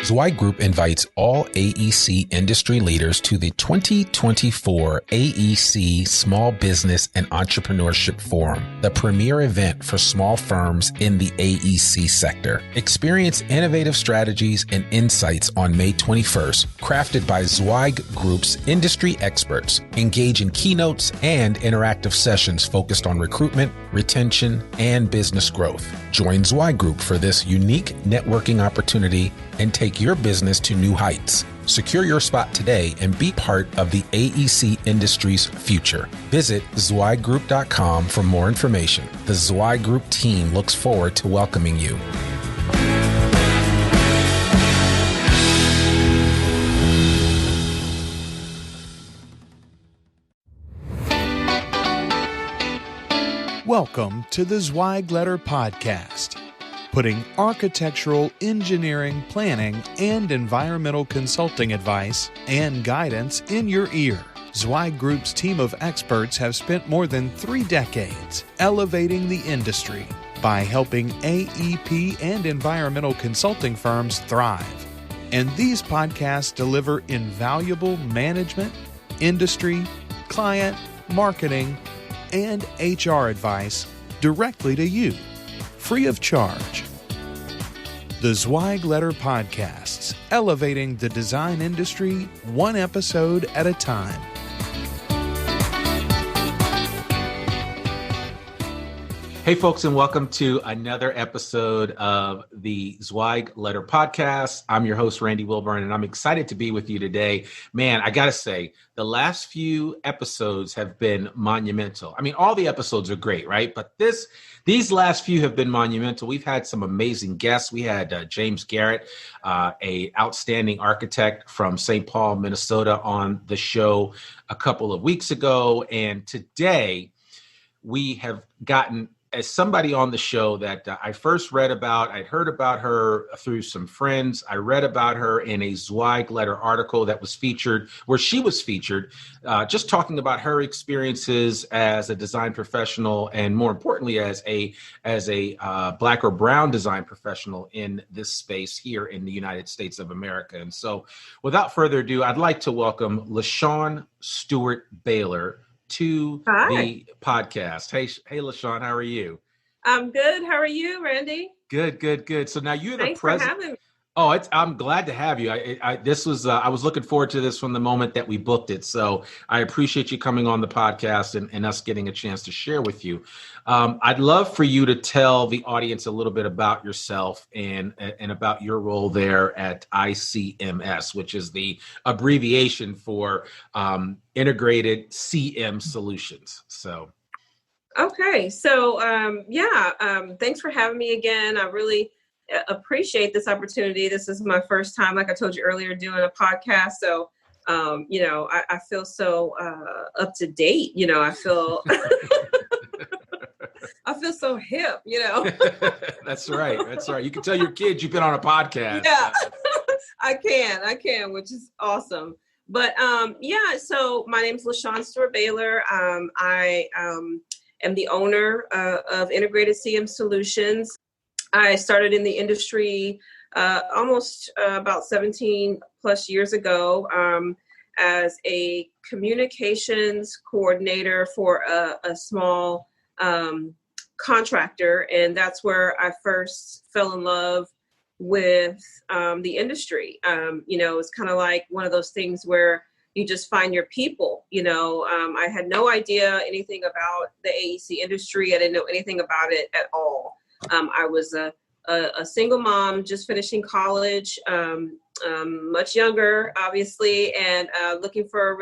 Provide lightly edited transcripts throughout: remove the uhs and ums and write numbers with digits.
Zweig Group invites all AEC industry leaders to the 2024 AEC Small Business and Entrepreneurship Forum, the premier event for small firms in the AEC sector. Experience innovative strategies and insights on May 21st, crafted by Zweig Group's industry experts. Engage in keynotes and interactive sessions focused on recruitment, retention, and business growth. Join Zweig Group for this unique networking opportunity and take your business to new heights. Secure your spot today and be part of the AEC industry's future. Visit zweiggroup.com for more information. The Zweig Group team looks forward to welcoming you. Welcome to the Zweig Letter Podcast, putting architectural, engineering, planning, and environmental consulting advice and guidance in your ear. Zweig Group's team of experts have spent more than 3 decades elevating the industry by helping AEP and environmental consulting firms thrive. And these podcasts deliver invaluable management, industry, client, marketing, and HR advice directly to you, free of charge. The Zweig Letter Podcasts, elevating the design industry one episode at a time. Hey folks, and welcome to another episode of the Zweig Letter Podcast. I'm your host, Randy Wilburn, and I'm excited to be with you today. Man, I gotta say, the last few episodes have been monumental. I mean, all the episodes are great, right? But these last few have been monumental. We've had some amazing guests. We had James Garrett, a outstanding architect from St. Paul, Minnesota, on the show a couple of weeks ago. And today we have gotten as somebody on the show that I first read about. I'd heard about her through some friends. I read about her in a Zweig Letter article that was featured, where she was featured, just talking about her experiences as a design professional, and more importantly, as a Black or brown design professional in this space here in the United States of America. And so, without further ado, I'd like to welcome LaShawn Stewart-Baylor to the podcast. Hey, LaShawn, how are you? I'm good. How are you, Randy? Good. So now you're Thanks the president. for having me. Oh, I'm glad to have you. I was looking forward to this from the moment that we booked it. So I appreciate you coming on the podcast and us getting a chance to share with you. I'd love for you to tell the audience a little bit about yourself and about your role there at ICMS, which is the abbreviation for Integrated CM Solutions. So. Okay. So, thanks for having me again. I really appreciate this opportunity. This is my first time, like I told you earlier, doing a podcast. So, I feel so up to date. I feel I feel so hip. That's right. You can tell your kids you've been on a podcast. Yeah, I can, which is awesome. But so my name is LaShawn Stewart-Baylor. I am the owner of Integrated CM Solutions. I started in the industry almost about 17 plus years ago as a communications coordinator for a small contractor. And that's where I first fell in love with the industry. It's kind of like one of those things where you just find your people. I had no idea anything about the AEC industry. I didn't know anything about it at all. I was a single mom, just finishing college, much younger, obviously, and looking for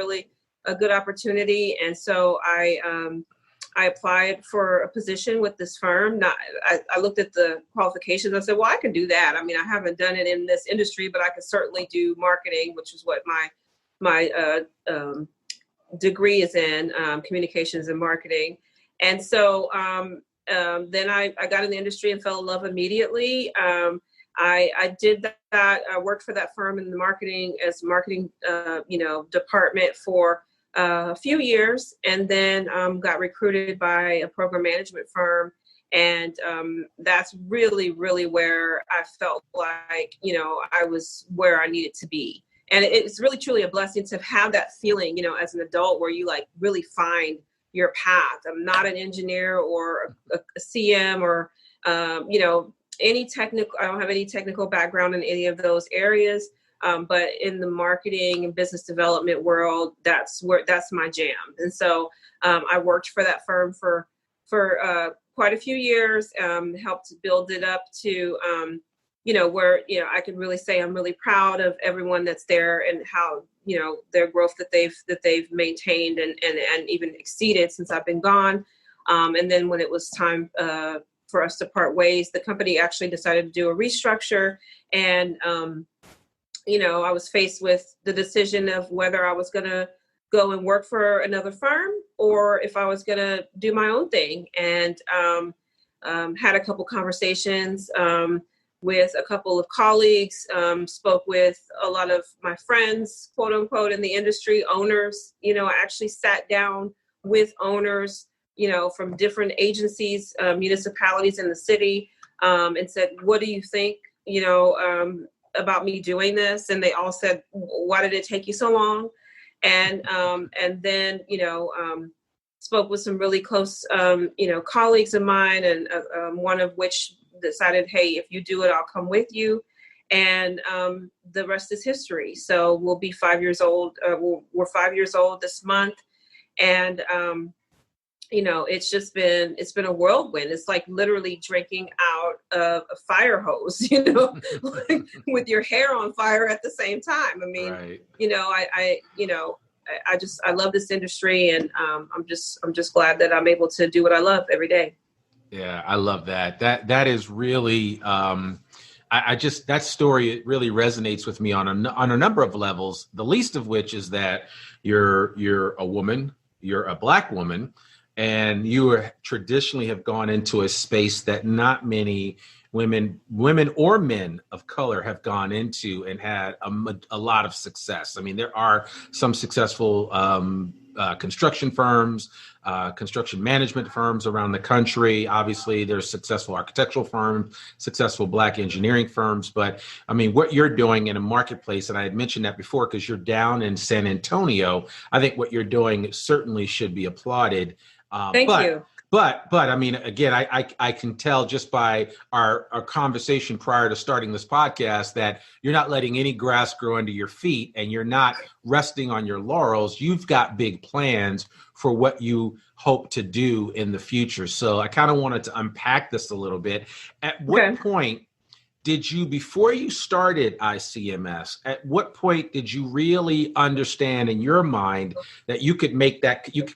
a good opportunity. And so I applied for a position with this firm. I looked at the qualifications. I said, well, I can do that. I mean, I haven't done it in this industry, but I could certainly do marketing, which is what my degree is in, communications and marketing. And so then I got in the industry and fell in love immediately. I did that. I worked for that firm in the marketing department for a few years, and then got recruited by a program management firm And that's really, really where I felt like, I was where I needed to be. And it's really, truly a blessing to have that feeling, as an adult where you like really find your path. I'm not an engineer or a CM or, any technical, I don't have any technical background in any of those areas. But in the marketing and business development world, that's my jam. And so I worked for that firm for quite a few years, helped build it up to, where, I can really say I'm really proud of everyone that's there and how, their growth that they've maintained and even exceeded since I've been gone. And then when it was time for us to part ways, the company actually decided to do a restructure. And, I was faced with the decision of whether I was going to go and work for another firm or if I was going to do my own thing. And had a couple conversations with a couple of colleagues, spoke with a lot of my friends, quote unquote, in the industry, owners. I actually sat down with owners, from different agencies, municipalities in the city, and said, what do you think, about me doing this? And they all said, why did it take you so long? And then, spoke with some really close, colleagues of mine, and one of which decided, hey, if you do it, I'll come with you. And the rest is history. So we'll be 5 years old. We're 5 years old this month. And, it's been a whirlwind. It's like literally drinking out of a fire hose, like with your hair on fire at the same time. I mean, right. I love this industry, and I'm just glad that I'm able to do what I love every day. Yeah, I love that. That is really, that story, it really resonates with me on a number of levels. The least of which is that you're a woman, you're a Black woman, and you traditionally have gone into a space that not many women or men of color have gone into and had a lot of success. I mean, there are some successful construction firms, construction management firms around the country. Obviously, there's successful architectural firms, successful Black engineering firms. But I mean, what you're doing in a marketplace, and I had mentioned that before because you're down in San Antonio, I think what you're doing certainly should be applauded. Thank you. But I mean, again, I can tell just by our conversation prior to starting this podcast that you're not letting any grass grow under your feet and you're not resting on your laurels. You've got big plans for what you hope to do in the future. So I kind of wanted to unpack this a little bit. At what point did you, before you started ICMS, at what point did you really understand in your mind that you could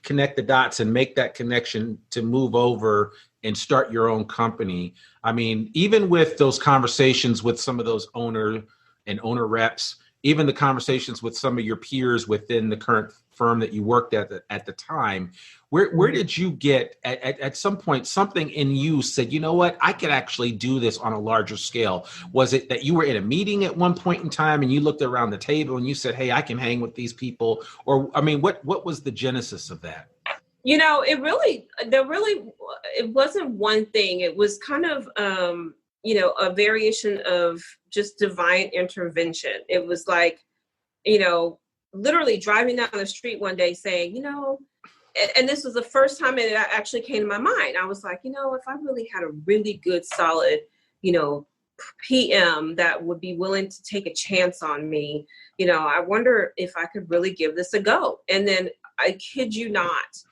connect the dots and make that connection to move over and start your own company? I mean, even with those conversations with some of those owner reps, even the conversations with some of your peers within the current firm that you worked at the time, where did you get at some point something in you said, you know what, I could actually do this on a larger scale? Was it that you were in a meeting at one point in time and you looked around the table and you said, hey, I can hang with these people? Or, I mean, what was the genesis of that? It wasn't one thing. It was kind of, a variation of just divine intervention. It was like, literally driving down the street one day saying, and this was the first time it actually came to my mind. I was like, if I really had a really good, solid, PM that would be willing to take a chance on me, I wonder if I could really give this a go. And then I kid you not,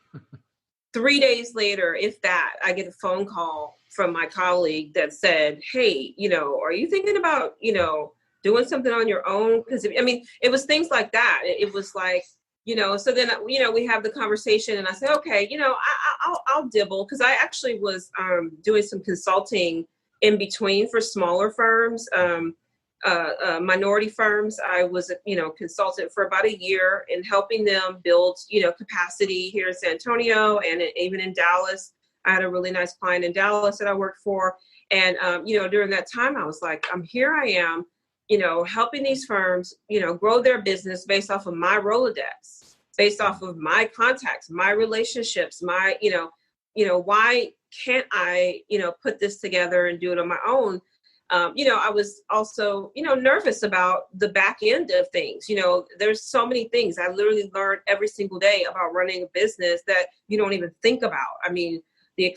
3 days later, if that, I get a phone call from my colleague that said, hey, are you thinking about, doing something on your own? Because it was things like that. It was like, so then, we have the conversation and I say, okay, I'll dibble. Cause I actually was doing some consulting in between for smaller firms, minority firms. I was, consultant for about a year in helping them build, capacity here in San Antonio and even in Dallas. I had a really nice client in Dallas that I worked for. And, during that time, I was like, here I am, helping these firms, grow their business based off of my Rolodex, based off of my contacts, my relationships, my, why can't I, put this together and do it on my own? I was also, nervous about the back end of things. There's so many things I literally learned every single day about running a business that you don't even think about. I mean,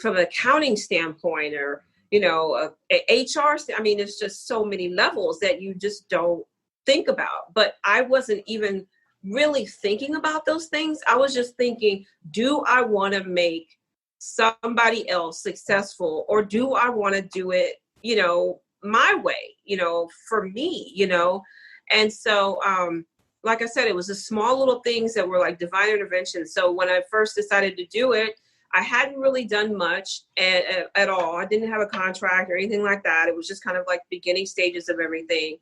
from an accounting standpoint or, HR, it's just so many levels that you just don't think about. But I wasn't even really thinking about those things. I was just thinking, do I want to make somebody else successful, or do I want to do it, my way, for me, And so, like I said, it was the small little things that were like divine intervention. So when I first decided to do it, I hadn't really done much at all. I didn't have a contract or anything like that. It was just kind of like beginning stages of everything.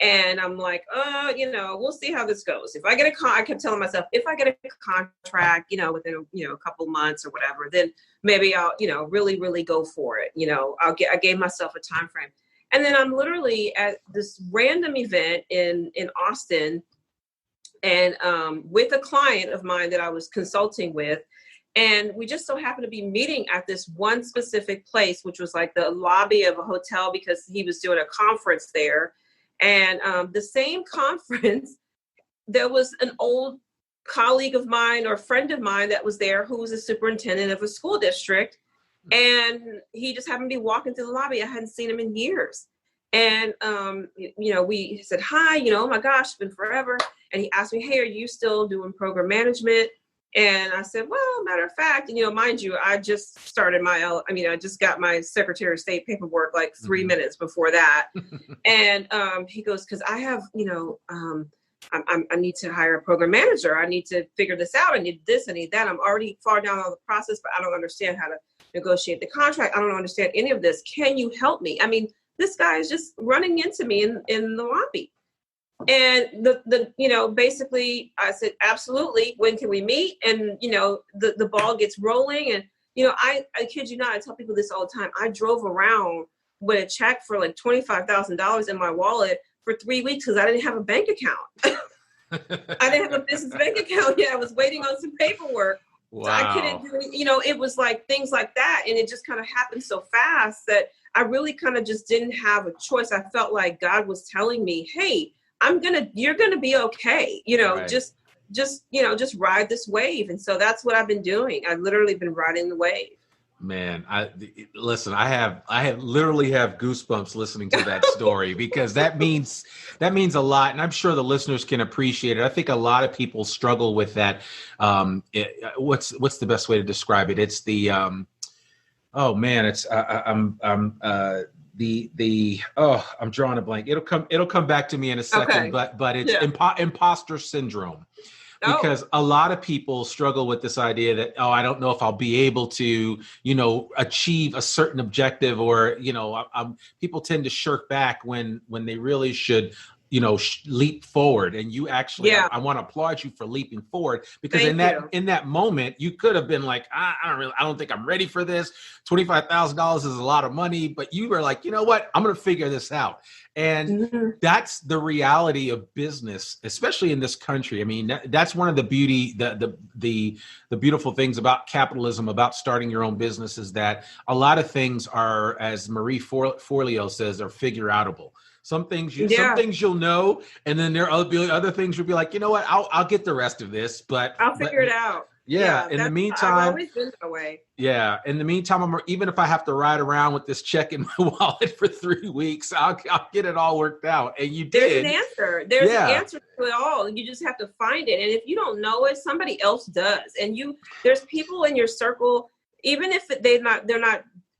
And I'm like, we'll see how this goes. If I get I kept telling myself, if I get a contract, within, a couple months or whatever, then maybe I'll, really, really go for it. I gave myself a time frame. And then I'm literally at this random event in Austin and with a client of mine that I was consulting with. And we just so happened to be meeting at this one specific place, which was like the lobby of a hotel because he was doing a conference there. And the same conference, there was an old colleague of mine or friend of mine that was there who was a superintendent of a school district. And he just happened to be walking through the lobby. I hadn't seen him in years. And, we said, hi, oh my gosh, it's been forever. And he asked me, hey, are you still doing program management? And I said, well, matter of fact, mind you, I just started I just got my Secretary of State paperwork like 3 minutes before that. And he goes, because I have, I need to hire a program manager. I need to figure this out. I need this, I need that. I'm already far down on the process, but I don't understand how to negotiate the contract. I don't understand any of this. Can you help me? I mean, this guy is just running into me in the lobby. And basically I said, absolutely. When can we meet? And, the ball gets rolling. And, I kid you not, I tell people this all the time. I drove around with a check for like $25,000 in my wallet for 3 weeks because I didn't have a bank account. I didn't have a business bank account yet. I was waiting on some paperwork. Wow. So I couldn't do, it was like things like that. And it just kind of happened so fast that I really kind of just didn't have a choice. I felt like God was telling me, hey, you're going to be okay. Right. Just ride this wave. And so that's what I've been doing. I've literally been riding the wave. Man, I literally have goosebumps listening to that story because that means a lot. And I'm sure the listeners can appreciate it. I think a lot of people struggle with that. What's the best way to describe it? It's the, I'm drawing a blank. It'll come back to me in a second, okay. but it's imposter syndrome. Because a lot of people struggle with this idea that, I don't know if I'll be able to, achieve a certain objective, or, people tend to shirk back when they really should, leap forward. And you actually, I want to applaud you for leaping forward, because in that moment, you could have been like, I don't think I'm ready for this. $25,000 is a lot of money, but you were like, you know what, I'm going to figure this out. And that's the reality of business, especially in this country. I mean, that's one of the the beautiful things about capitalism, about starting your own business, is that a lot of things are, as Marie Forleo says, are figure outable. Some things you'll know, and then there are other things you'll be like, you know what, I'll get the rest of this, but I'll figure it out. Yeah. In the meantime, I've always been that way. Yeah. In the meantime, even if I have to ride around with this check in my wallet for 3 weeks, I'll get it all worked out. And you did. There's an answer. There's an answer to it all. You just have to find it. And if you don't know it, somebody else does. And there's people in your circle, even if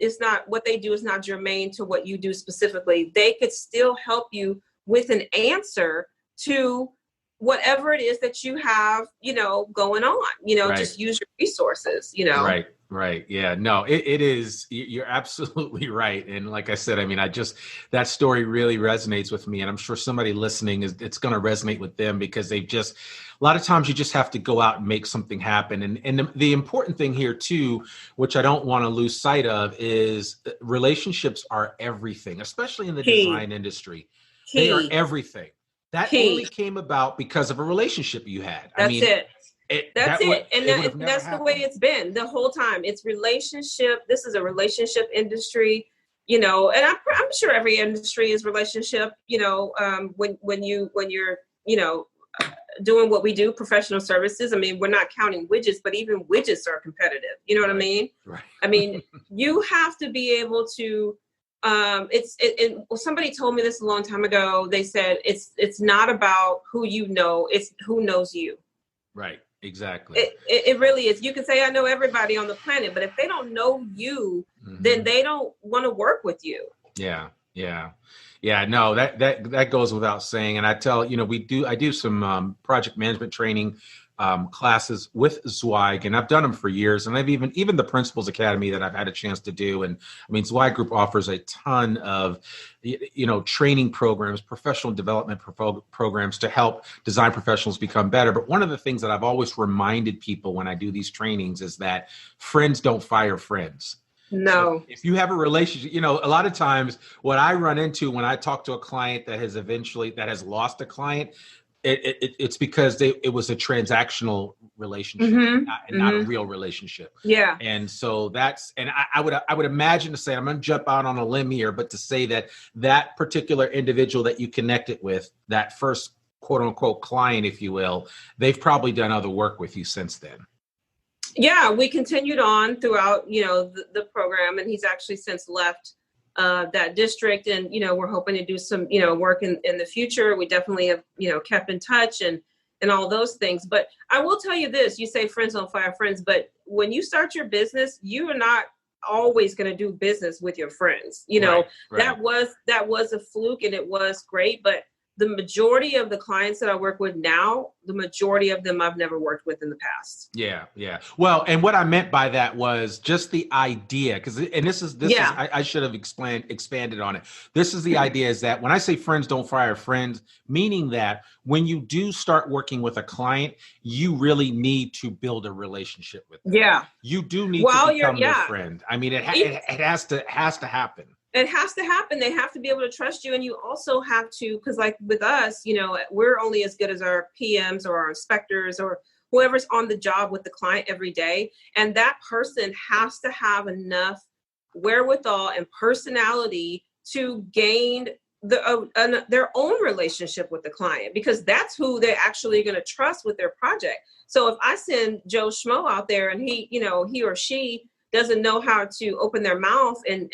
it's not what they do is not germane to what you do specifically, they could still help you with an answer to whatever it is that you have, going on, right. Just use your resources, Right. Yeah, no, it is. You're absolutely right. And like I said, I mean, that story really resonates with me, and I'm sure somebody listening it's going to resonate with them, because a lot of times you just have to go out and make something happen. And the important thing here too, which I don't want to lose sight of, is relationships are everything, especially in the design industry. They are everything. That only came about because of a relationship you had. That's it. That's it. And never that's the way happened. it's been the whole time. It's relationship. This is a relationship industry, you know, and I'm sure every industry is relationship, you know, when you're, you know, doing what we do, professional services. I mean, we're not counting widgets, but even widgets are competitive. You know what I mean? Right. I mean, you have to be able to, well, somebody told me this a long time ago. They said, it's not about who you know, it's who knows you. Right. Exactly. It really is. You can say, I know everybody on the planet, but if they don't know you, then they don't want to work with you. Yeah. Yeah, no, that goes without saying. And I tell, you know, I do some project management training classes with Zweig, and I've done them for years. And I've even the Principals Academy that I've had a chance to do. And I mean, Zweig Group offers a ton of, you know, training programs, professional development programs to help design professionals become better. But one of the things that I've always reminded people when I do these trainings is that friends don't fire friends. No. So if you have a relationship, you know, a lot of times what I run into when I talk to a client that has lost a client, it's because it was a transactional relationship and not a real relationship. Yeah. And so I would imagine to say, I'm going to jump out on a limb here, but to say that particular individual that you connected with, that first quote unquote client, if you will, they've probably done other work with you since then. Yeah, we continued on throughout, you know, the program, and he's actually since left that district. And, you know, we're hoping to do some, you know, work in the future. We definitely have, you know, kept in touch and all those things. But I will tell you this, you say friends don't fire friends, but when you start your business, you are not always going to do business with your friends. You know, right. that was a fluke, and it was great. But the majority of the clients that I work with now, the majority of them I've never worked with in the past. Yeah. Well, and what I meant by that was just the idea, I should have expanded on it. This is the idea, is that when I say friends don't fire friends, meaning that when you do start working with a client, you really need to build a relationship with them. Yeah. You do need to become their friend. I mean, it has to happen. It has to happen. They have to be able to trust you. And you also have to, because like with us, you know, we're only as good as our PMs or our inspectors or whoever's on the job with the client every day. And that person has to have enough wherewithal and personality to gain their own relationship with the client, because that's who they're actually going to trust with their project. So if I send Joe Schmo out there and he or she doesn't know how to open their mouth and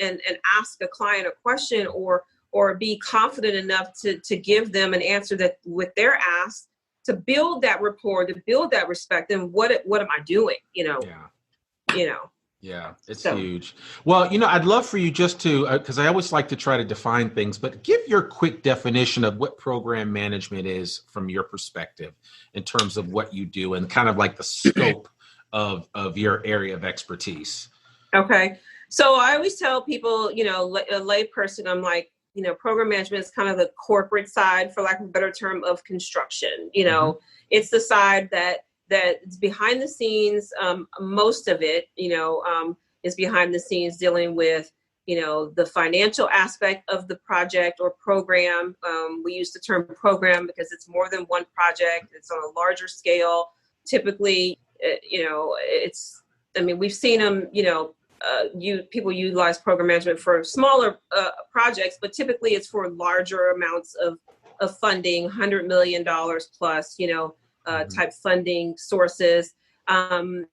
ask a client a question or be confident enough to give them an answer that with their ask, to build that rapport, to build that respect, then what am I doing? You know? Yeah. You know? Yeah, it's huge. Well, you know, I'd love for you just to, because I always like to try to define things, but give your quick definition of what program management is from your perspective in terms of what you do and kind of like the scope of your area of expertise. Okay. So I always tell people, you know, a lay person, I'm like, you know, program management is kind of the corporate side, for lack of a better term, of construction. You know, it's the side that's behind the scenes. Most of it, you know, is behind the scenes dealing with, you know, the financial aspect of the project or program. We use the term program because it's more than one project. It's on a larger scale. Typically, you know, we've seen them, you know, people utilize program management for smaller projects, but typically it's for larger amounts of funding, $100 million plus, you know, type funding sources. And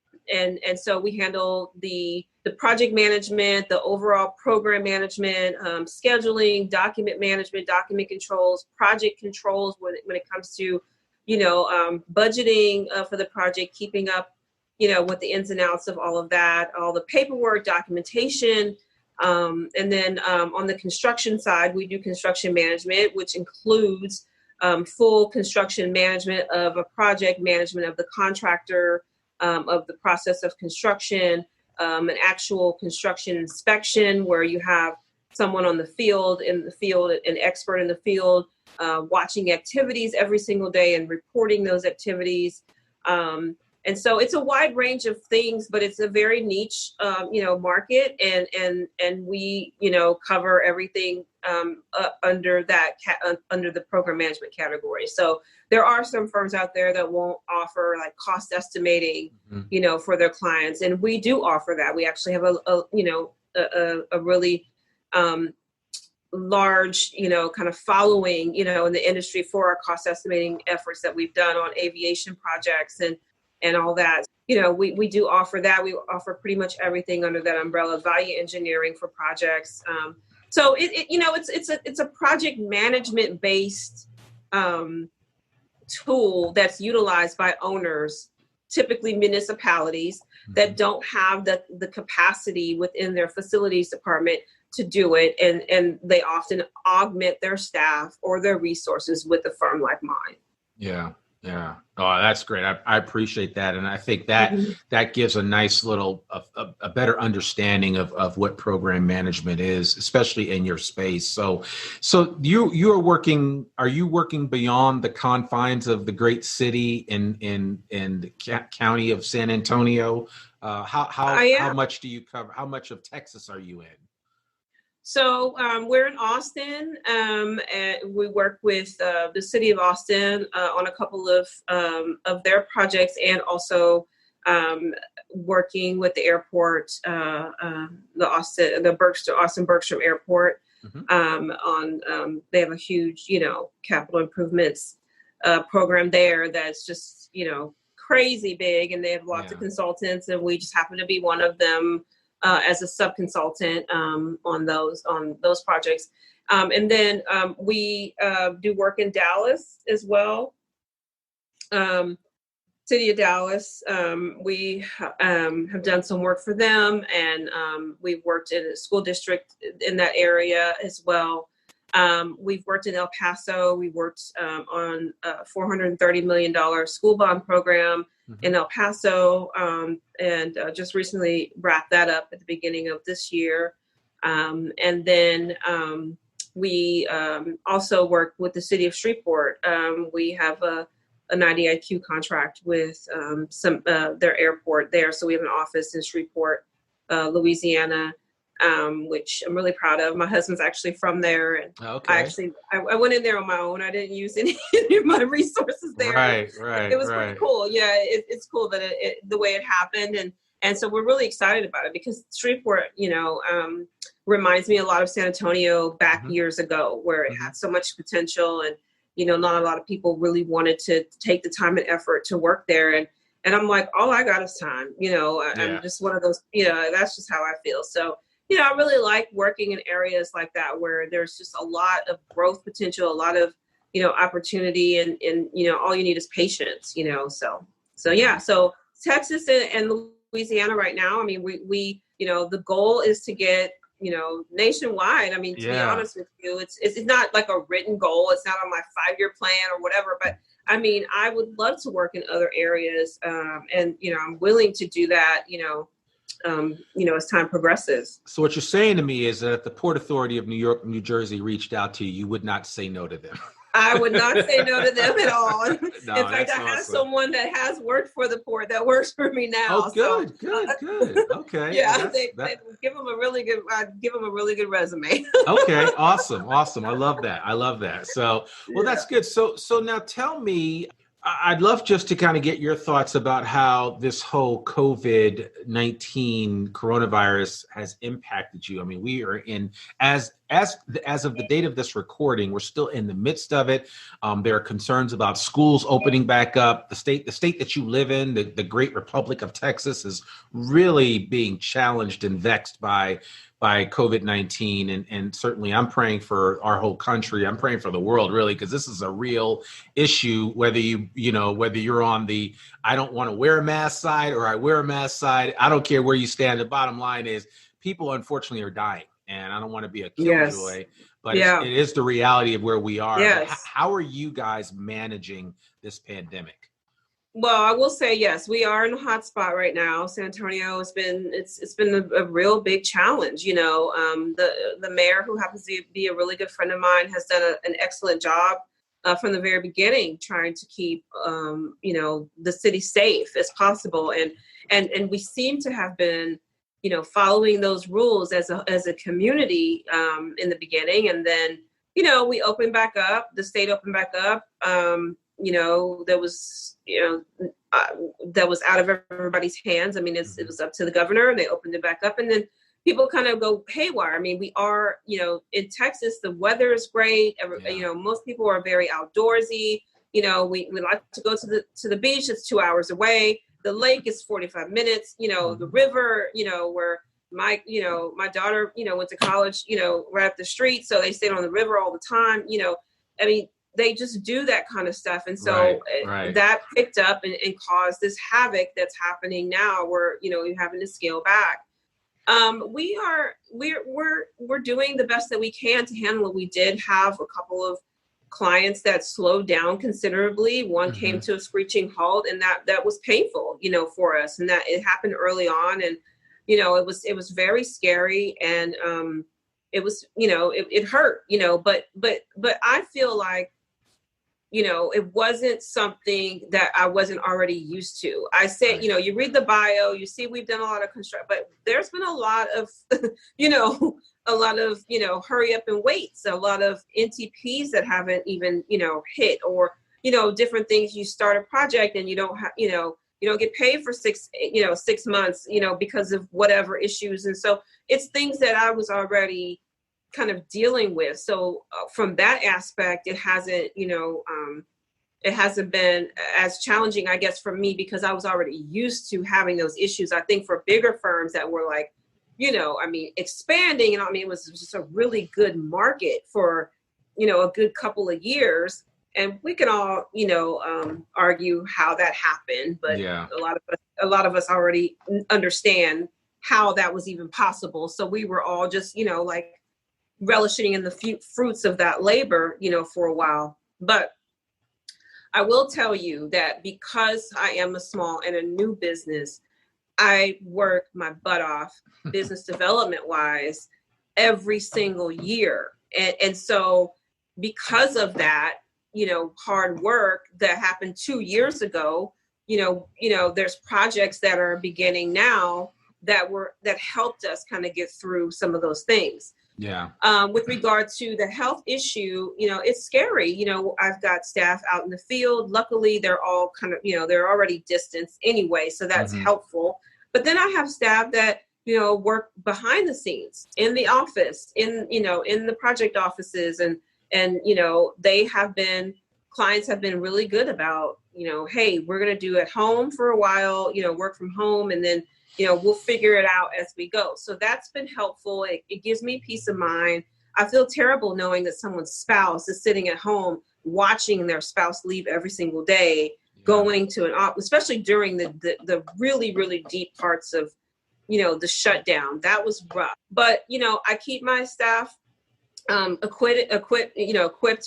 so we handle the project management, the overall program management, scheduling, document management, document controls, project controls when it comes to, you know, budgeting for the project, keeping up, you know, with the ins and outs of all of that, all the paperwork, documentation. And then on the construction side, we do construction management, which includes full construction management of a project, management of the contractor, of the process of construction, an actual construction inspection where you have someone in the field, an expert in the field, watching activities every single day and reporting those activities. And so it's a wide range of things, but it's a very niche, market, and we, cover everything under that under the program management category. So there are some firms out there that won't offer like cost estimating, for their clients, and we do offer that. We actually have a really large, kind of following, in the industry for our cost estimating efforts that we've done on aviation projects and all that. We do offer that. We offer pretty much everything under that umbrella, value engineering for projects. So it's a project management based tool that's utilized by owners, typically municipalities that don't have the capacity within their facilities department to do it. And they often augment their staff or their resources with a firm like mine. Yeah. Yeah. Oh, that's great. I appreciate that. And I think that that gives a nice little, a better understanding of what program management is, especially in your space. So you are you working beyond the confines of the great city in the county of San Antonio? How much do you cover? How much of Texas are you in? So we're in Austin, and we work with the city of Austin on a couple of their projects, and also working with the airport, the Austin Bergstrom Airport. They have a huge, capital improvements program there that's just, crazy big, and they have lots of consultants, and we just happen to be one of them. As a sub-consultant on those projects. And then we do work in Dallas as well. City of Dallas, we have done some work for them, and we've worked in a school district in that area as well. We've worked in El Paso. We worked on a $430 million school bond program in El Paso, and just recently wrapped that up at the beginning of this year. And then we also work with the city of Shreveport. We have a 90IQ contract with their airport there. So we have an office in Shreveport, Louisiana, which I'm really proud of. My husband's actually from there. And I went in there on my own. I didn't use any of my resources there. Right. It was pretty cool. Yeah, it's cool that the way it happened. And so we're really excited about it because Shreveport, reminds me a lot of San Antonio back years ago, where it had so much potential, and, not a lot of people really wanted to take the time and effort to work there. And I'm like, all I got is time, I'm just one of those, that's just how I feel. So, I really like working in areas like that where there's just a lot of growth potential, a lot of, opportunity, and all you need is patience, So Texas and Louisiana right now, I mean, we the goal is to get, nationwide. I mean, to be honest with you, it's not like a written goal. It's not on my 5-year plan or whatever, but I mean, I would love to work in other areas. And, I'm willing to do that, as time progresses. So what you're saying to me is that if the Port Authority of New York, New Jersey reached out to you, you would not say no to them. I would not say no to them at all. No, in fact, I have someone that has worked for the port that works for me now. Oh, good. Okay. Yeah, they give them a really good resume. Okay, awesome. I love that. So, well, that's good. So now tell me, I'd love just to kind of get your thoughts about how this whole COVID-19 coronavirus has impacted you. I mean, we are in, as of the date of this recording, we're still in the midst of it. There are concerns about schools opening back up. The state that you live in, the great Republic of Texas, is really being challenged and vexed by COVID-19. And certainly I'm praying for our whole country. I'm praying for the world, really, because this is a real issue, whether you're on the, I don't want to wear a mask side or I wear a mask side. I don't care where you stand. The bottom line is people, unfortunately, are dying. And I don't want to be a killjoy, but it is the reality of where we are. Yes. How are you guys managing this pandemic? Well, I will say, yes, we are in a hot spot right now. San Antonio has been, it's been a real big challenge. The mayor, who happens to be a really good friend of mine, has done an excellent job from the very beginning, trying to keep, the city safe as possible. And we seem to have been, following those rules as a community in the beginning. And then, we opened back up, the state opened back up. That was out of everybody's hands. I mean, it was up to the governor, and they opened it back up. And then people kind of go haywire. I mean, we are, in Texas, the weather is great. Most people are very outdoorsy. We like to go to the beach. It's 2 hours away. The lake is 45 minutes. The river, where my daughter, went to college, right up the street. So they stayed on the river all the time. I mean, they just do that kind of stuff. And so that picked up and caused this havoc that's happening now where, you're having to scale back. We're doing the best that we can to handle it. We did have a couple of clients that slowed down considerably. One came to a screeching halt, and that was painful, for us. And that it happened early on, and, it was very scary. And, it was, it hurt, but I feel like, it wasn't something that I wasn't already used to. I said, you read the bio, you see we've done a lot of construct, but there's been a lot of, hurry up and waits, a lot of NTPs that haven't even, hit, or, different things. You start a project and you don't have, you don't get paid for 6 months, because of whatever issues. And so it's things that I was already kind of dealing with. So from that aspect, it hasn't been as challenging, I guess, for me, because I was already used to having those issues. I think for bigger firms that were like, expanding, and it was just a really good market for, a good couple of years. And we can all, argue how that happened, but a lot of us already understand how that was even possible. So we were all just, relishing in the fruits of that labor, for a while. But I will tell you that because I am a small and a new business, I work my butt off business development wise every single year. And so because of that, hard work that happened 2 years ago, there's projects that are beginning now that helped us kind of get through some of those things. Yeah. With regard to the health issue, it's scary. I've got staff out in the field. Luckily, they're all kind of, they're already distanced anyway, so that's helpful. But then I have staff that, work behind the scenes in the office, in the project offices, and clients have been really good about, hey, we're going to do at home for a while, work from home, and then we'll figure it out as we go. So that's been helpful. It gives me peace of mind. I feel terrible knowing that someone's spouse is sitting at home watching their spouse leave every single day, going to an office, especially during the really, really deep parts of, the shutdown. That was rough. But, I keep my staff equipped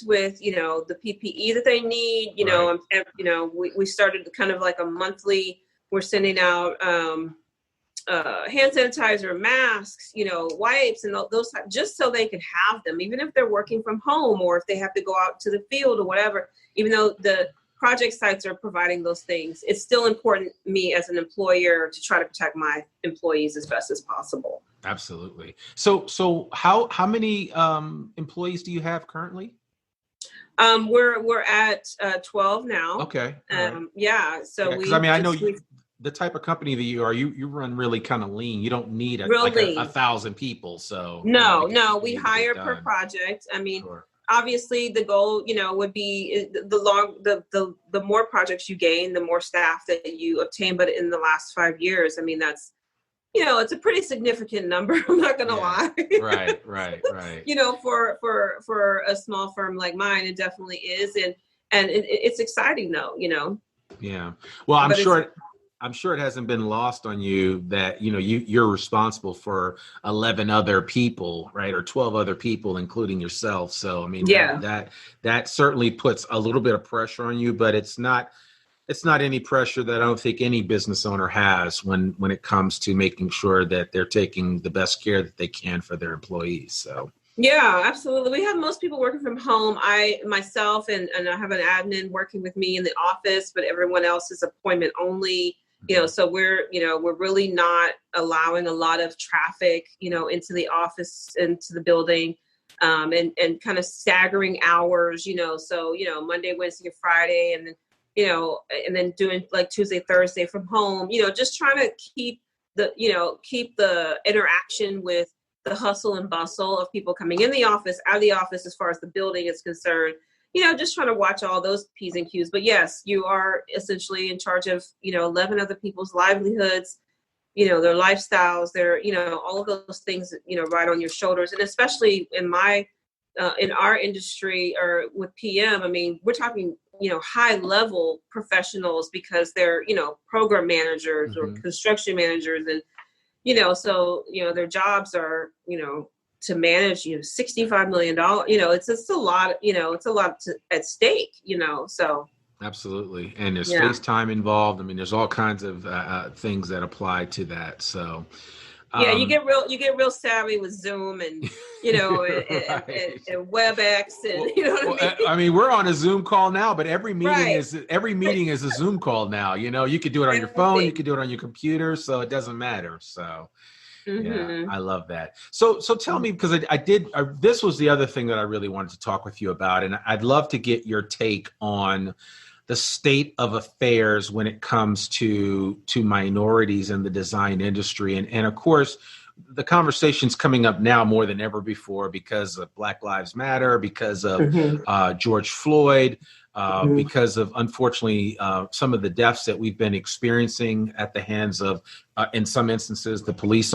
with, the PPE that they need. We started kind of like a monthly, we're sending out, hand sanitizer, masks, wipes, and those, just so they can have them, even if they're working from home or if they have to go out to the field or whatever. Even though the project sites are providing those things, it's still important to me as an employer to try to protect my employees as best as possible. Absolutely. So how many employees do you have currently? We're at 12 now. Okay. Right. Yeah. So I know the type of company that you are, you run really kind of lean. You don't need 1,000 people. So no, we hire per project. Sure. Obviously the goal, would be the more projects you gain, the more staff that you obtain. But in the last 5 years, that's, it's a pretty significant number. I'm not going to lie. Right. For a small firm like mine, it definitely is. And it's exciting though, Yeah. Well, I'm sure it hasn't been lost on you that, you're responsible for 11 other people, right? Or 12 other people, including yourself. So, that certainly puts a little bit of pressure on you, but it's not any pressure that I don't think any business owner has when it comes to making sure that they're taking the best care that they can for their employees. So, Yeah, absolutely. We have most people working from home. Myself and I have an admin working with me in the office, but everyone else is appointment only. So we're really not allowing a lot of traffic, into the office, into the building, and kind of staggering hours, so, Monday, Wednesday, Friday, and then, and then doing like Tuesday, Thursday from home, just trying to keep the interaction with the hustle and bustle of people coming in the office, out of the office, as far as the building is concerned, just trying to watch all those P's and Q's. But yes, you are essentially in charge of, 11 other people's livelihoods, their lifestyles, their, all of those things, right on your shoulders. And especially in our industry or with PM, I mean, we're talking, high level professionals, because they're, program managers or construction managers, and so, their jobs are, to manage, $65 million, it's a lot, it's a lot at stake, so. Absolutely. And there's FaceTime involved. I mean, there's all kinds of things that apply to that. So, yeah, you get real savvy with Zoom and, right. and WebEx and, what I mean? I mean, we're on a Zoom call now, but every meeting is a Zoom call now. You could do it on your phone, you could do it on your computer, so it doesn't matter. So, yeah, I love that. So tell me, because this was the other thing that I really wanted to talk with you about, and I'd love to get your take on the state of affairs when it comes to minorities in the design industry. And of course, the conversation's coming up now more than ever before because of Black Lives Matter, because of George Floyd, because of, unfortunately, some of the deaths that we've been experiencing at the hands of, in some instances, the police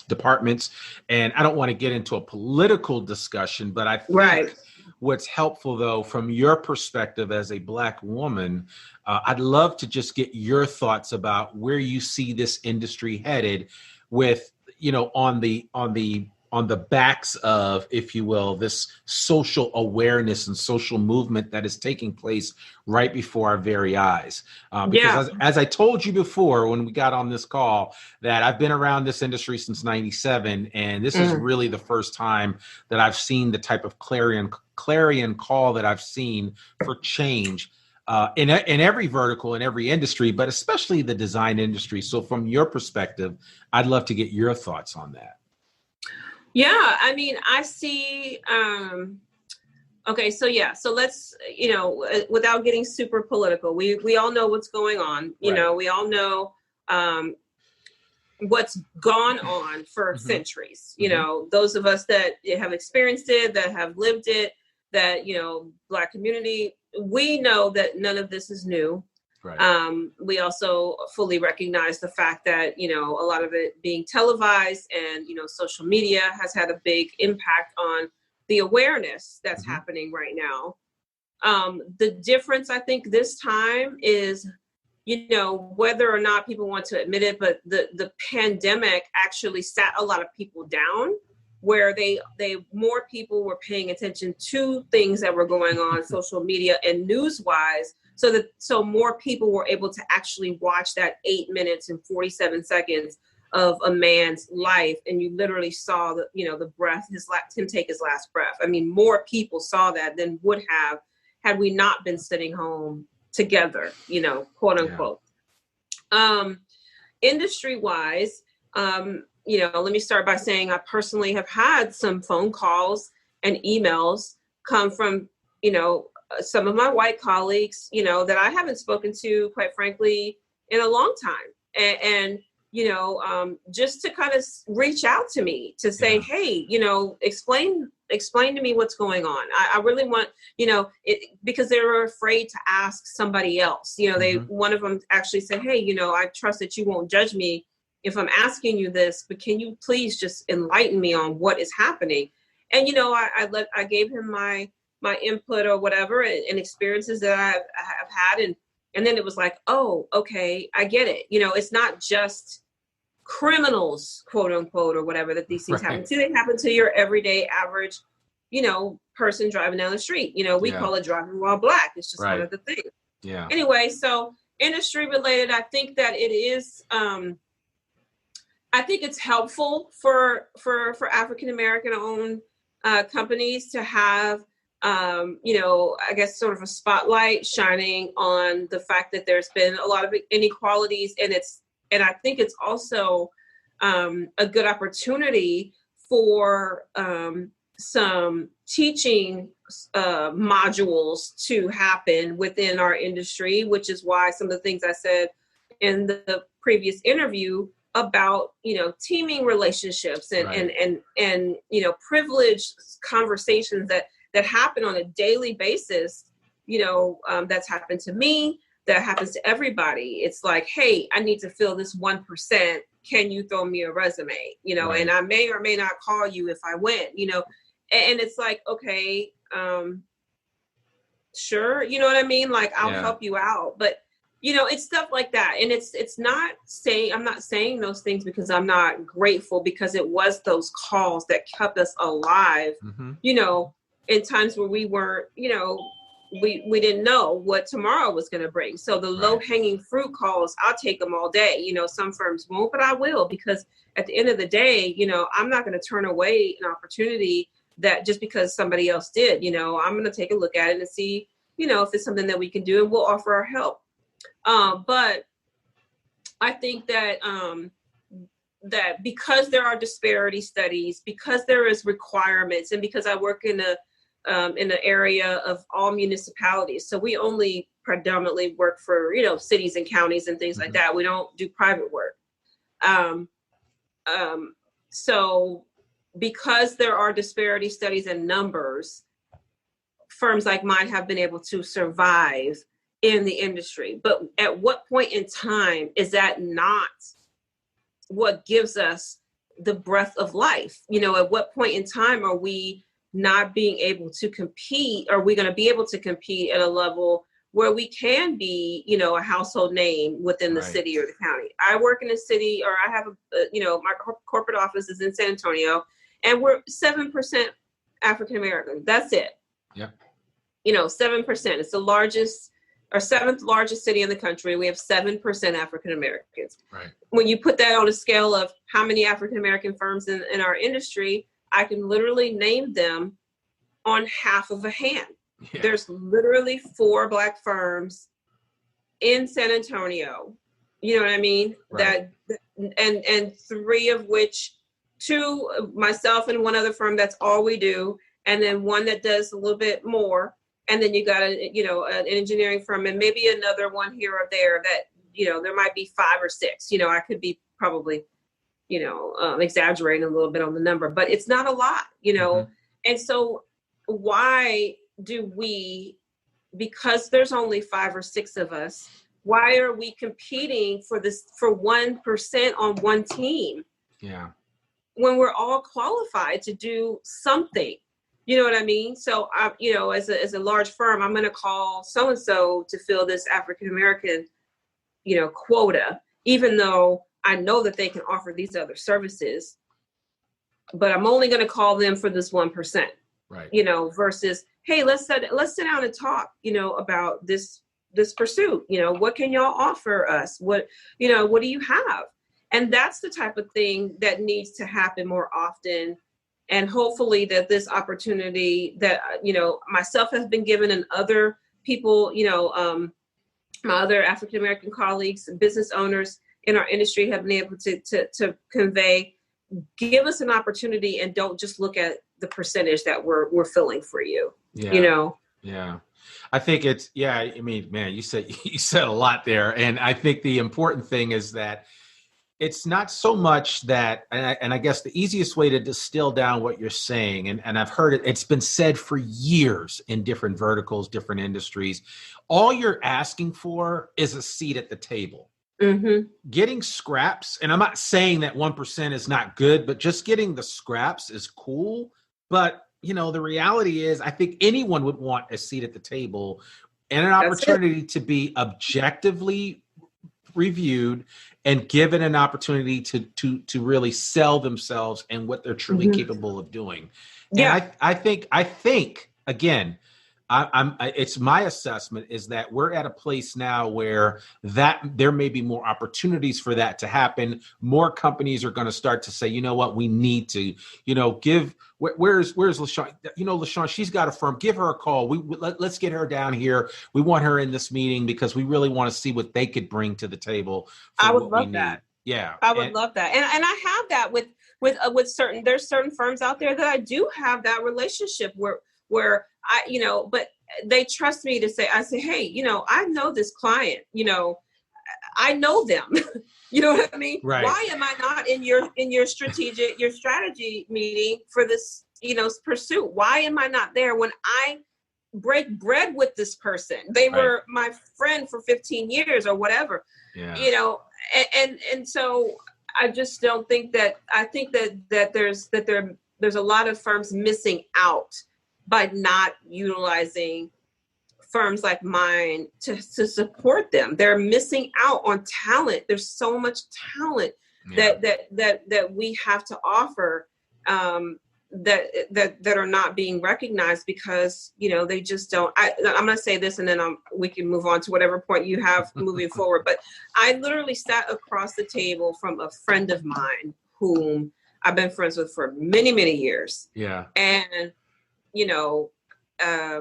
departments. And I don't want to get into a political discussion, but I think what's helpful, though, from your perspective as a Black woman, I'd love to just get your thoughts about where you see this industry headed with, on the backs of, if you will, this social awareness and social movement that is taking place right before our very eyes. Because as I told you before, when we got on this call, that I've been around this industry since '97, and this is really the first time that I've seen the type of clarion call that I've seen for change in every vertical, in every industry, but especially the design industry. So from your perspective, I'd love to get your thoughts on that. Yeah, I mean, I see, okay, so let's, without getting super political, we all know what's going on, we all know what's gone on for centuries, those of us that have experienced it, that have lived it, that, Black community, we know that none of this is new. Right. We also fully recognize the fact that, a lot of it being televised and, social media has had a big impact on the awareness that's happening right now. The difference, I think, this time is, whether or not people want to admit it, but the pandemic actually sat a lot of people down, where they more people were paying attention to things that were going on social media and news-wise, so more people were able to actually watch that 8 minutes and 47 seconds of a man's life, and you literally saw the breath, him take his last breath. I mean, more people saw that than would have had we not been sitting home together, quote unquote. Yeah. Industry-wise, let me start by saying I personally have had some phone calls and emails come from, some of my white colleagues, that I haven't spoken to, quite frankly, in a long time. And just to kind of reach out to me to say, hey, explain to me what's going on. I really want, because they were afraid to ask somebody else. One of them actually said, hey, I trust that you won't judge me if I'm asking you this, but can you please just enlighten me on what is happening? And, I gave him my input or whatever and experiences that I've had. And then it was like, oh, okay, I get it. It's not just criminals, quote unquote, or whatever, that these things happen to. They happen to your everyday average, person driving down the street. We call it driving while Black. It's just one of the things. Yeah. Anyway, so industry related, I think that it is, I think it's helpful for African American owned companies to have, I guess sort of a spotlight shining on the fact that there's been a lot of inequalities, and I think it's also a good opportunity for some teaching modules to happen within our industry, which is why some of the things I said in the previous interview about, teaming relationships and privileged conversations that happen on a daily basis, that's happened to me, that happens to everybody. It's like, hey, I need to fill this 1%. Can you throw me a resume? Right. And I may or may not call you if I win, and it's like, okay, sure. You know what I mean? Like, I'll help you out, but it's stuff like that. And it's not saying, I'm not saying those things because I'm not grateful, because it was those calls that kept us alive, in times where we weren't, we didn't know what tomorrow was going to bring. So the low hanging fruit calls, I'll take them all day. Some firms won't, but I will, because at the end of the day, I'm not going to turn away an opportunity that just because somebody else did, I'm going to take a look at it and see, if it's something that we can do, and we'll offer our help. But I think that that because there are disparity studies, because there is requirements, and because I work in an area of all municipalities, so we only predominantly work for cities and counties and things like that. We don't do private work. So because there are disparity studies and numbers, firms like mine have been able to survive in the industry. But at what point in time is that not what gives us the breath of life? At what point in time are we not being able to compete? Are we going to be able to compete at a level where we can be, a household name within the city or the county? I work in a city, or I have my corporate office is in San Antonio, and we're 7% African American. That's it. Yeah. 7%. It's the largest or seventh largest city in the country. We have 7% African Americans. Right. When you put that on a scale of how many African American firms in our industry, I can literally name them on half of a hand. Yeah. There's literally 4 Black firms in San Antonio. You know what I mean? Right. That and 3 of which, 2, myself and one other firm, that's all we do. And then one that does a little bit more. And then you got an engineering firm, and maybe another one here or there that, there might be 5 or 6, I could be probably, exaggerating a little bit on the number, but it's not a lot, And so why do we, because there's only 5 or 6 of us, why are we competing for 1% on one team? Yeah. When we're all qualified to do something? You know what I mean? So, as a large firm, I'm going to call so-and-so to fill this African-American, quota, even though I know that they can offer these other services, but I'm only going to call them for this 1%, right? Versus, hey, let's sit down and talk, about this pursuit. What can y'all offer us? What do you have? And that's the type of thing that needs to happen more often. And hopefully that this opportunity that, myself has been given, and other people, my other African-American colleagues and business owners in our industry have been able to convey, give us an opportunity, and don't just look at the percentage that we're filling for you, Yeah. I think it's, I mean, man, you said a lot there. And I think the important thing is that it's not so much that, and I guess the easiest way to distill down what you're saying, and I've heard it's been said for years in different verticals, different industries, all you're asking for is a seat at the table. Mm-hmm. Getting scraps, and I'm not saying that 1% is not good, but just getting the scraps is cool. But, the reality is, I think anyone would want a seat at the table and an opportunity to be objectively reviewed and given an opportunity to really sell themselves and what they're truly capable of doing. Yeah. And I think again, It's my assessment is that we're at a place now where that there may be more opportunities for that to happen. More companies are going to start to say, you know what, we need to, give. Where's LaShawn? LaShawn, she's got a firm. Give her a call. Let's get her down here. We want her in this meeting because we really want to see what they could bring to the table. I would love that. Yeah, I would love that, and I have that with certain. There's certain firms out there that I do have that relationship where I, but they trust me to say, hey, I know this client, I know them. You know what I mean? Right. Why am I not in your strategy meeting for this, pursuit? Why am I not there when I break bread with this person? They were my friend for 15 years or whatever, and so I just don't think that, I think that there's a lot of firms missing out by not utilizing firms like mine to support them. They're missing out on talent. There's so much talent that we have to offer that are not being recognized because, they just don't. I'm going to say this and then we can move on to whatever point you have moving forward. But I literally sat across the table from a friend of mine whom I've been friends with for many, many years. Yeah. And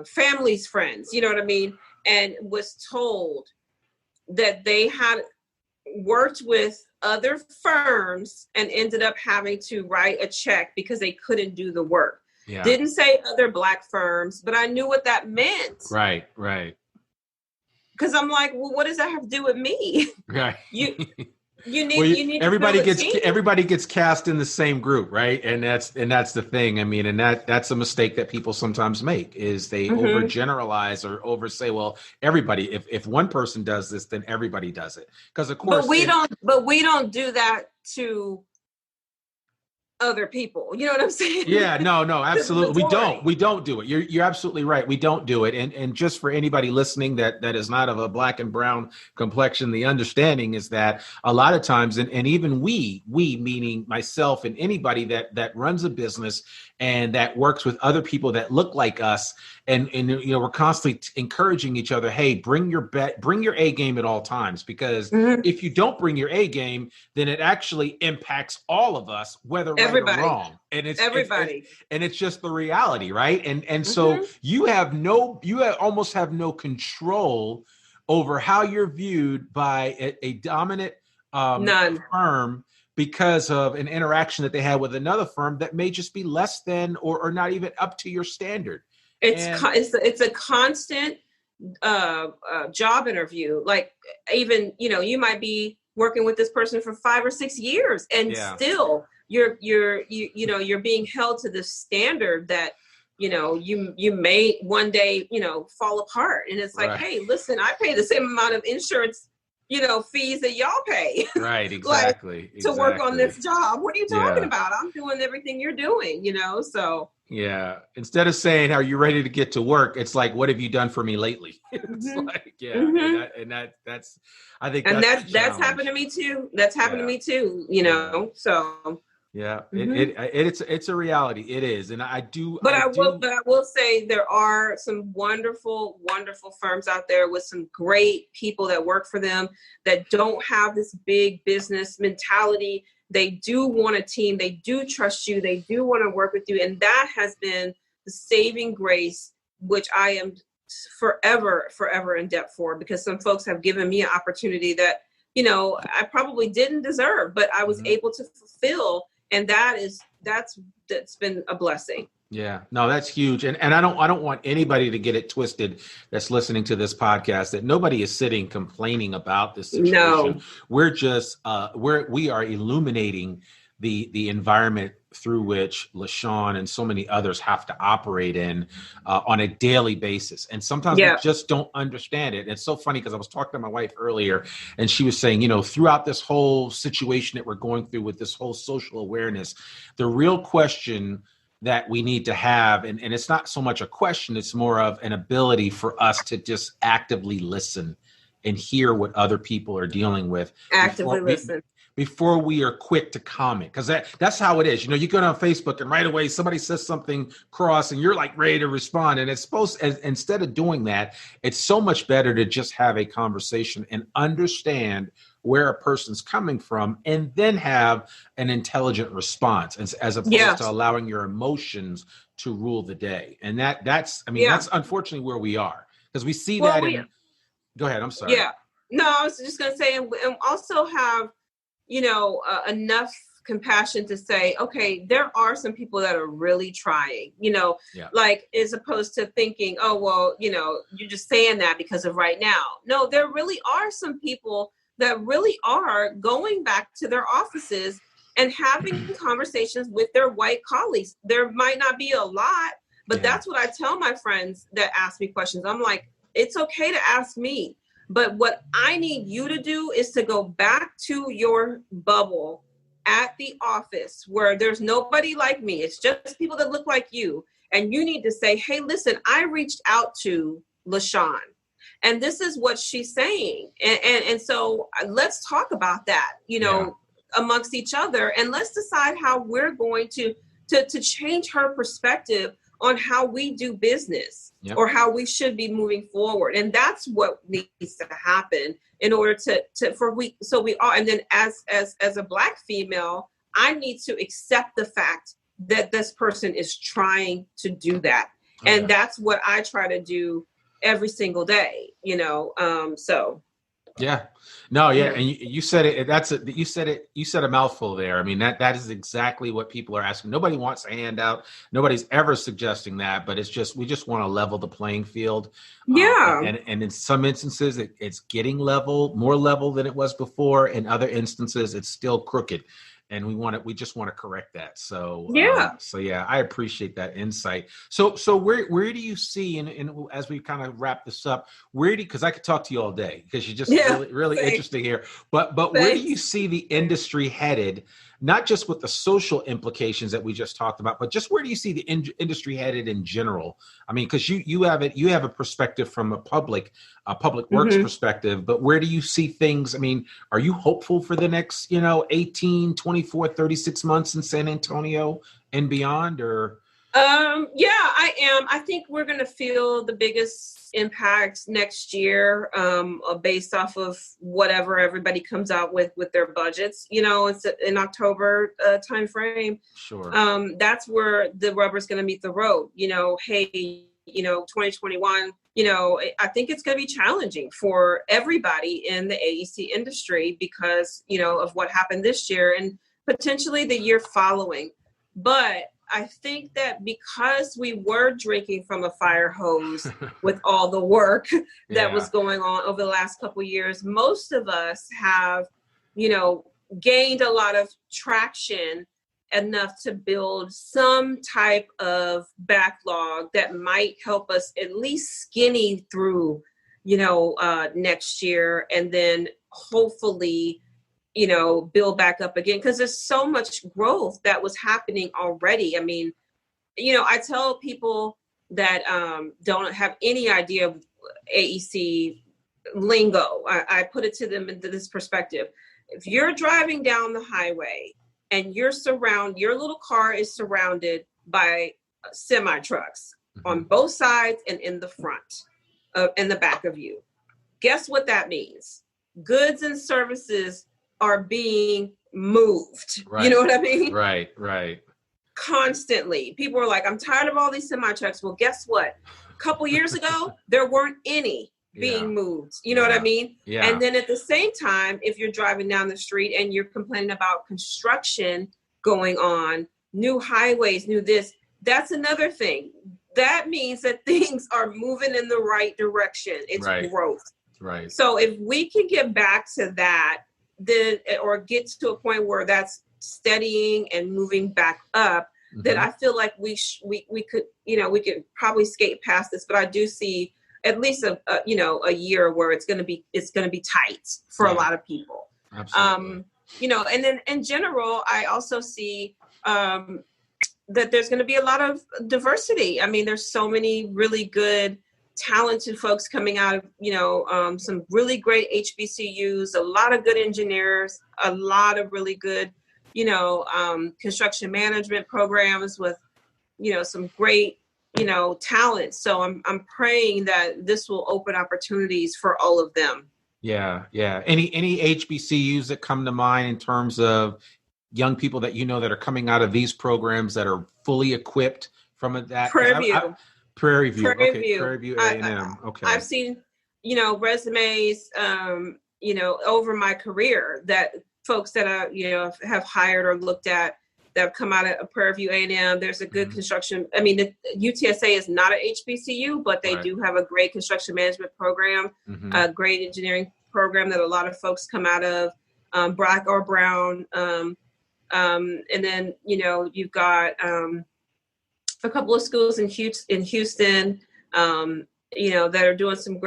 family's friends, you know what I mean? And was told that they had worked with other firms and ended up having to write a check because they couldn't do the work. Yeah. Didn't say other Black firms, but I knew what that meant. Right. Because I'm like, well, what does that have to do with me? Right. You need everybody gets cast in the same group, right? And that's the thing. I mean, and that's a mistake that people sometimes make is they overgeneralize or oversay, well, everybody, if one person does this, then everybody does it. Because of course, but we don't do that to other people. You know what I'm saying? Yeah, no, absolutely. We don't do it. You're absolutely right. We don't do it. And just for anybody listening that is not of a Black and brown complexion, the understanding is that a lot of times, and even we meaning myself and anybody that runs a business and that works with other people that look like us, and we're constantly encouraging each other, hey, bring your A game at all times, because if you don't bring your A game, then it actually impacts all of us, whether everybody. right or wrong. And it's everybody. It's just the reality, right? And so you almost have no control over how you're viewed by a dominant firm because of an interaction that they had with another firm that may just be less than or not even up to your standard. It's a constant job interview. Like even, you might be working with this person for 5 or 6 years and still you're being held to this standard that, you may one day, fall apart. And it's like, hey, listen, I pay the same amount of insurance, fees that y'all pay. Right. Exactly. To work on this job. What are you talking about? I'm doing everything you're doing, so. Yeah. Instead of saying, are you ready to get to work? It's like, what have you done for me lately? It's like, that's, I think that's happened to me too. That's happened to me too, so. Yeah, it's a reality. It is. And I will say there are some wonderful, wonderful firms out there with some great people that work for them that don't have this big business mentality. They do want a team. They do trust you. They do want to work with you. And that has been the saving grace, which I am forever, forever in debt for, because some folks have given me an opportunity that, I probably didn't deserve, but I was able to fulfill. And that's been a blessing. Yeah, no, that's huge. And I don't want anybody to get it twisted that's listening to this podcast, that nobody is sitting complaining about this situation. No. We're just we are illuminating the environment through which LaShawn and so many others have to operate in on a daily basis. And sometimes we just don't understand it. And it's so funny because I was talking to my wife earlier and she was saying, throughout this whole situation that we're going through with this whole social awareness, the real question that we need to have, and it's not so much a question, it's more of an ability for us to just actively listen and hear what other people are dealing with. Actively listen. before we are quick to comment, because that's how it is. You go on Facebook and right away somebody says something cross and you're like ready to respond. And instead of doing that, it's so much better to just have a conversation and understand where a person's coming from and then have an intelligent response as opposed to allowing your emotions to rule the day. And that's unfortunately where we are, because we see go ahead. I'm sorry. Yeah. No, I was just going to say, and also have, enough compassion to say, okay, there are some people that are really trying, like, as opposed to thinking, oh, well, you're just saying that because of right now. No, there really are some people that really are going back to their offices and having conversations with their white colleagues. There might not be a lot, but that's what I tell my friends that ask me questions. I'm like, it's okay to ask me, but what I need you to do is to go back to your bubble at the office where there's nobody like me. It's just people that look like you. And you need to say, hey, listen, I reached out to LaShawn, and this is what she's saying. And so let's talk about that, amongst each other. And let's decide how we're going to change her perspective on how we do business or how we should be moving forward. And that's what needs to happen in order so we all, and then as a Black female, I need to accept the fact that this person is trying to do that. And that's what I try to do every single day, so. Yeah, no. Yeah. And you said it, you said a mouthful there. I mean, that is exactly what people are asking. Nobody wants a handout. Nobody's ever suggesting that, but we just want to level the playing field. Yeah. And in some instances it's getting more level than it was before. In other instances, it's still crooked. And we just want to correct that. So I appreciate that insight. So where do you see, and as we kind of wrap this up, because I could talk to you all day, because you're just really interesting here. But where do you see the industry headed? Not just with the social implications that we just talked about, but just where do you see the industry headed in general? I mean, because you have a perspective from a public works perspective, but where do you see things? I mean, are you hopeful for the next, 18, 24, 36 months in San Antonio and beyond, or? Yeah, I am. I think we're going to feel the biggest impact next year, based off of whatever everybody comes out with their budgets. It's in October timeframe. Sure. That's where the rubber's going to meet the road. Hey, 2021. I think it's going to be challenging for everybody in the AEC industry because of what happened this year and potentially the year following. But I think that because we were drinking from a fire hose with all the work that was going on over the last couple of years, most of us have, gained a lot of traction enough to build some type of backlog that might help us at least skinny through, next year, and then hopefully build back up again, because there's so much growth that was happening already. I mean, I tell people that don't have any idea of AEC lingo. I put it to them into this perspective. If you're driving down the highway and your little car is surrounded by semi trucks on both sides and in the front, in the back of you, guess what that means? Goods and services are being moved. Right. You know what I mean? Right. Constantly. People are like, I'm tired of all these semi trucks. Well, guess what? A couple years ago, there weren't any being moved. You know what I mean? Yeah. And then at the same time, if you're driving down the street and you're complaining about construction going on, new highways, that's another thing. That means that things are moving in the right direction. It's growth. Right. So if we can get back to that, then, or get to a point where that's steadying and moving back up, then I feel like we could, we could probably skate past this. But I do see at least a year where it's going to be tight for a lot of people. Absolutely. And then in general, I also see that there's going to be a lot of diversity. I mean, there's so many really good talented folks coming out of, some really great HBCUs, a lot of good engineers, a lot of really good, construction management programs with, some great, talent. So I'm praying that this will open opportunities for all of them. Yeah. Any HBCUs that come to mind in terms of young people that that are coming out of these programs that are fully equipped from that? Prairie View. Prairie View. Prairie Okay. View. Prairie View A&M. Okay. I've seen, resumes, over my career that folks that have hired or looked at that have come out of Prairie View A&M. There's a good construction. I mean, the UTSA is not an HBCU, but they do have a great construction management program, a great engineering program that a lot of folks come out of, Black or Brown. And then, you've got a couple of schools in Houston, that are doing some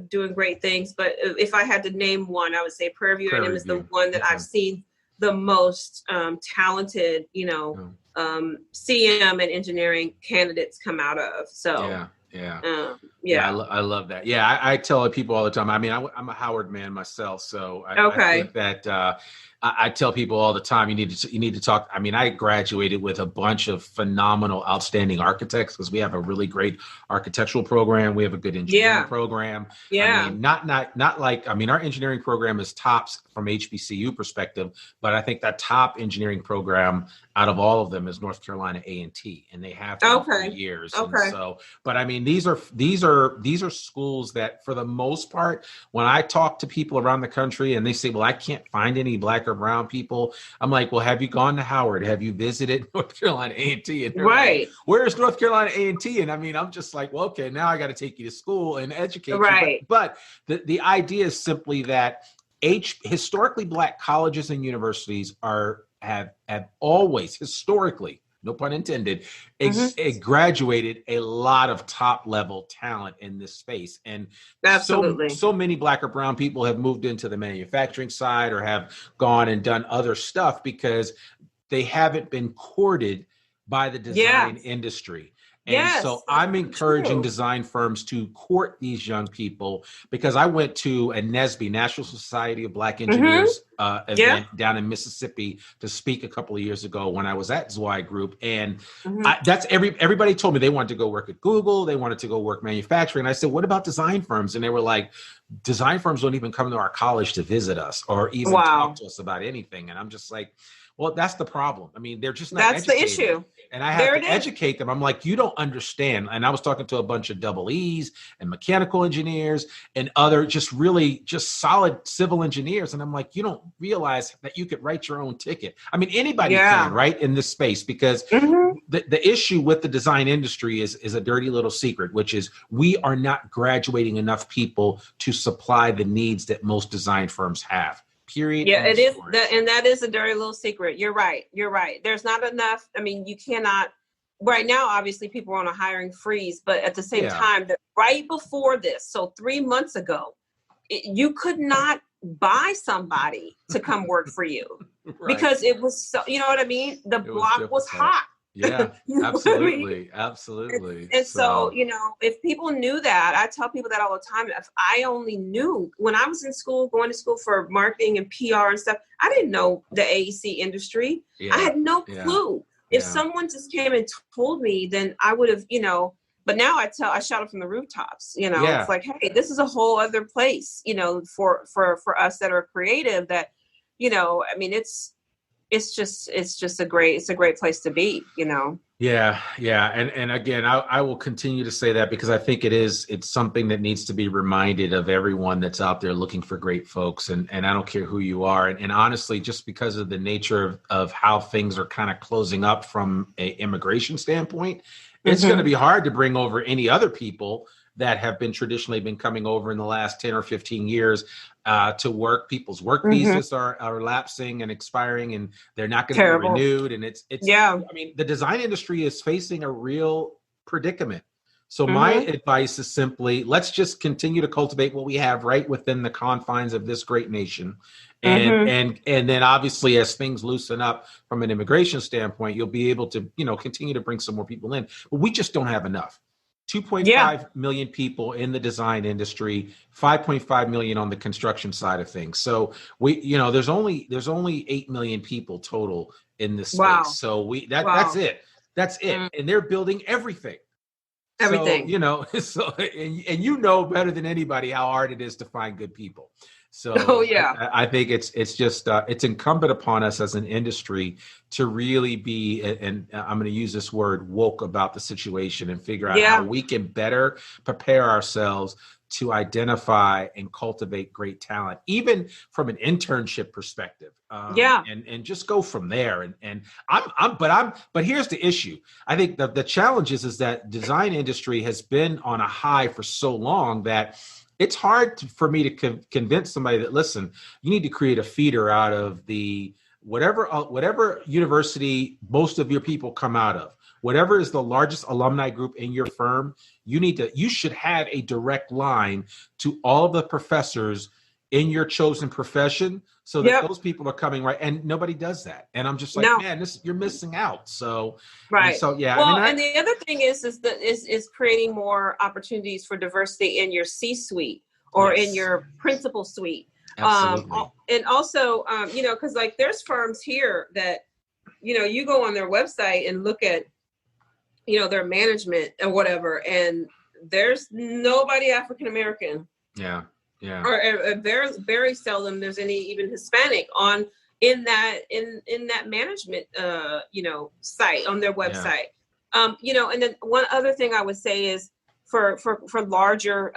doing great things. But if I had to name one, I would say Prairie View A&M is the one that I've seen the most talented, CM and engineering candidates come out of. So I love that. Yeah, I tell people all the time. I mean, I'm a Howard man myself, so I think that I tell people all the time, you need to talk. I mean, I graduated with a bunch of phenomenal, outstanding architects because we have a really great architectural program. We have a good engineering program. Yeah. I mean, not like, I mean, our engineering program is tops from HBCU perspective, but I think that top engineering program out of all of them is North Carolina A&T, and they have been for years. Okay. And so, but I mean, these are schools that, for the most part, when I talk to people around the country and they say, well, I can't find any Black or brown people, I'm like, well, have you gone to Howard? Have you visited North Carolina A&T? And right. Like, where's North Carolina A&T? And I mean, I'm just like, well, okay, now I got to take you to school and educate you. But the idea is simply that historically Black colleges and universities have always historically, no pun intended, graduated a lot of top level talent in this space. And so many Black or brown people have moved into the manufacturing side or have gone and done other stuff because they haven't been courted by the design industry. And so I'm encouraging design firms to court these young people, because I went to a NSBE, National Society of Black Engineers event down in Mississippi to speak a couple of years ago when I was at Zweig Group. And everybody told me they wanted to go work at Google. They wanted to go work manufacturing. And I said, what about design firms? And they were like, design firms don't even come to our college to visit us or even talk to us about anything. And I'm just like, well, that's the problem. I mean, they're just not educated. That's the issue. And I have to educate them. I'm like, you don't understand. And I was talking to a bunch of double E's and mechanical engineers and other just solid civil engineers. And I'm like, you don't realize that you could write your own ticket. I mean, anybody can, right, in this space, because the issue with the design industry is a dirty little secret, which is we are not graduating enough people to supply the needs that most design firms have. Period. Yeah, it is. And that is a dirty little secret. You're right. There's not enough. I mean, you cannot right now, obviously people are on a hiring freeze, but at the same time, right before this, so 3 months ago, you could not buy somebody to come work for you because it was so, you know what I mean? The block was hot. Yeah, absolutely. Absolutely. And so, you know, if people knew that, I tell people that all the time. If I only knew when I was in school, going to school for marketing and PR and stuff, I didn't know the AEC industry. I had no clue. If someone just came and told me, then I would have, you know, but now I shout it from the rooftops, you know, it's like, hey, this is a whole other place, you know, for us that are creative that, you know, I mean, it's just a great place to be, you know? Yeah. And again, I will continue to say that because I think it's something that needs to be reminded of everyone that's out there looking for great folks. And I don't care who you are. And honestly, just because of the nature of how things are kind of closing up from an immigration standpoint, it's going to be hard to bring over any other people that have traditionally been coming over in the last 10 or 15 years to work. People's work visas are lapsing and expiring, and they're not going to be renewed. And it's I mean, the design industry is facing a real predicament. So my advice is simply, let's just continue to cultivate what we have right within the confines of this great nation. And then obviously as things loosen up from an immigration standpoint, you'll be able to, you know, continue to bring some more people in, but we just don't have enough. 2.5 million people in the design industry, 5.5 million on the construction side of things. So there's only 8 million people total in this Wow. space. So that's it. That's it. And they're building everything. Everything. So, and you know better than anybody how hard it is to find good people. So I think it's just it's incumbent upon us as an industry to really be, and I'm going to use this word, woke about the situation and figure out how we can better prepare ourselves to identify and cultivate great talent, even from an internship perspective. And just go from there. But here's the issue. I think the challenge is that design industry has been on a high for so long that it's hard for me to convince somebody that, listen, you need to create a feeder out of the whatever university most of your people come out of. Whatever is the largest alumni group in your firm, you should have a direct line to all of the professors in your chosen profession so that those people are coming right. And nobody does that. And I'm just like, man, you're missing out. So, right. So, yeah. Well, and the other thing is creating more opportunities for diversity in your C-suite or in your principal suite. Absolutely. And also, because like there's firms here that, you go on their website and look at, their management and whatever, and there's nobody African-American. Yeah. Yeah. Or very, very seldom there's any even Hispanic in that management site on their website. And then one other thing I would say is for larger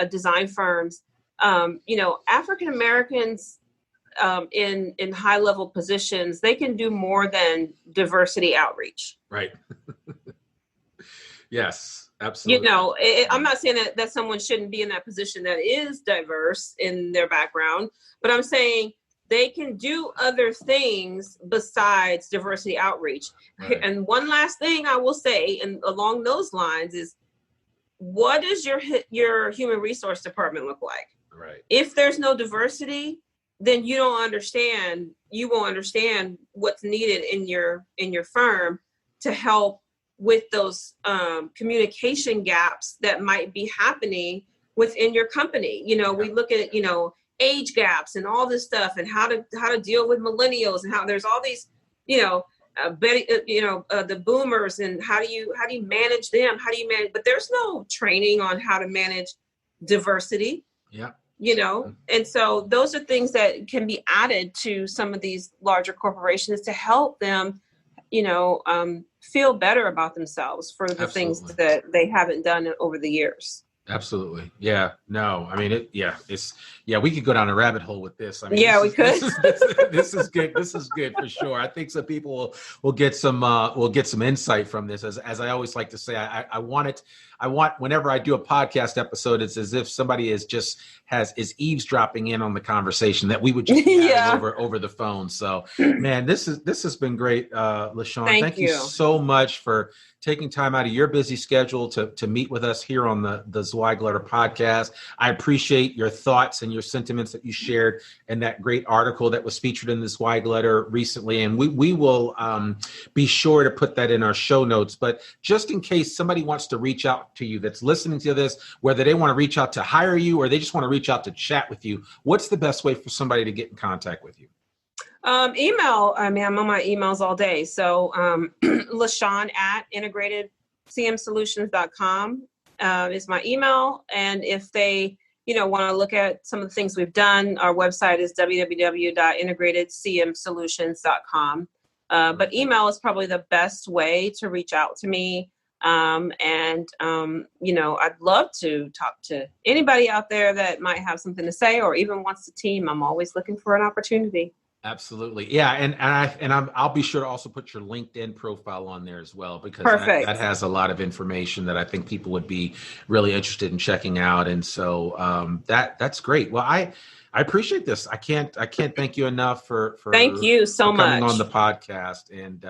design firms, African Americans in high level positions, they can do more than diversity outreach. Right. Yes. Absolutely. I'm not saying that someone shouldn't be in that position that is diverse in their background, but I'm saying they can do other things besides diversity outreach. Right. And one last thing I will say, and along those lines, is what does your human resource department look like? Right. If there's no diversity, then you won't understand what's needed in your firm to help with those communication gaps that might be happening within your company. We look at, age gaps and all this stuff and how to deal with millennials and how there's all these, the boomers and how do you manage them? But there's no training on how to manage diversity. Yeah. And so those are things that can be added to some of these larger corporations to help them, feel better about themselves for the things that they haven't done over the years. Absolutely. Yeah. No, I mean, we could go down a rabbit hole with this. I mean, we could. This is good. This is good for sure. I think some people will get some insight from this. As I always like to say, I want whenever I do a podcast episode, it's as if somebody is eavesdropping in on the conversation that we would just have over the phone. So, man, this has been great, LaShawn. Thank you so much for taking time out of your busy schedule to meet with us here on the Zweig Letter podcast. I appreciate your thoughts and your sentiments that you shared in that great article that was featured in the Zweig Letter recently. And we will be sure to put that in our show notes. But just in case somebody wants to reach out to you that's listening to this, whether they want to reach out to hire you or they just want to reach out to chat with you, what's the best way for somebody to get in contact with you? Email. I mean, I'm on my emails all day. So LaShawn at integratedcmsolutions.com is my email. And if they, want to look at some of the things we've done, our website is www.integratedcmsolutions.com. But email is probably the best way to reach out to me. I'd love to talk to anybody out there that might have something to say or even wants to team. I'm always looking for an opportunity. Absolutely. Yeah. I'll be sure to also put your LinkedIn profile on there as well, because that has a lot of information that I think people would be really interested in checking out. And so that's great. Well, I appreciate this. I can't thank you enough for thank you so much coming on the podcast. And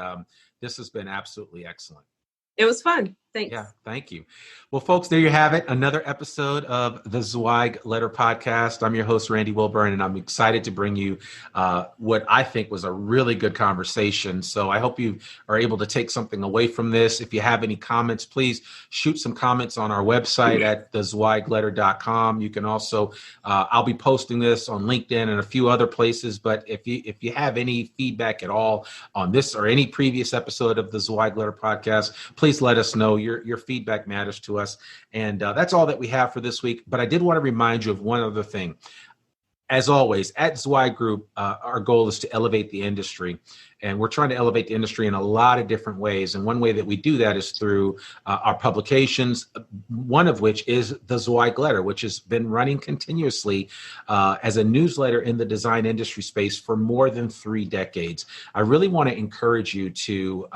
this has been absolutely excellent. It was fun. Thanks. Yeah, thank you. Well, folks, there you have it. Another episode of the Zweig Letter Podcast. I'm your host, Randy Wilburn, and I'm excited to bring you what I think was a really good conversation. So I hope you are able to take something away from this. If you have any comments, please shoot some comments on our website at thezweigletter.com. You can also, I'll be posting this on LinkedIn and a few other places. But if you have any feedback at all on this or any previous episode of the Zweig Letter Podcast, please let us know. Your feedback matters to us. And that's all that we have for this week. But I did want to remind you of one other thing. As always, at Zweig Group, our goal is to elevate the industry. And we're trying to elevate the industry in a lot of different ways. And one way that we do that is through our publications, one of which is the Zweig Letter, which has been running continuously as a newsletter in the design industry space for more than 3 decades. I really want to encourage you to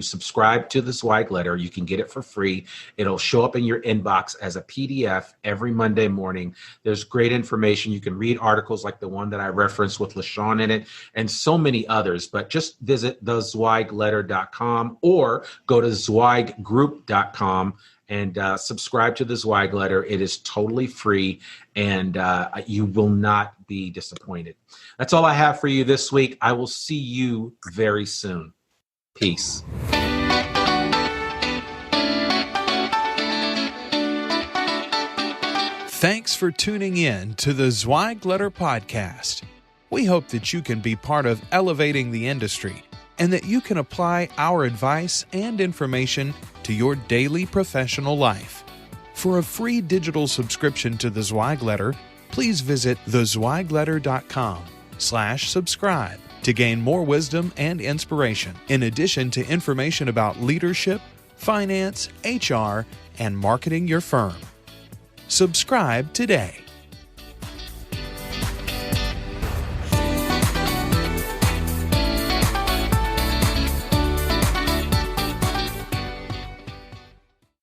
subscribe to the Zweig Letter. You can get it for free. It'll show up in your inbox as a PDF every Monday morning. There's great information. You can read articles like the one that I referenced with LaShawn in it, and so many others. But just visit thezweigletter.com or go to zweiggroup.com and subscribe to the Zweig Letter. It is totally free, and you will not be disappointed. That's all I have for you this week. I will see you very soon. Peace. Thanks for tuning in to the Zweig Letter Podcast. We hope that you can be part of elevating the industry and that you can apply our advice and information to your daily professional life. For a free digital subscription to the Zweig Letter, please visit thezweigletter.com/subscribe to gain more wisdom and inspiration, in addition to information about leadership, finance, HR, and marketing your firm. Subscribe today.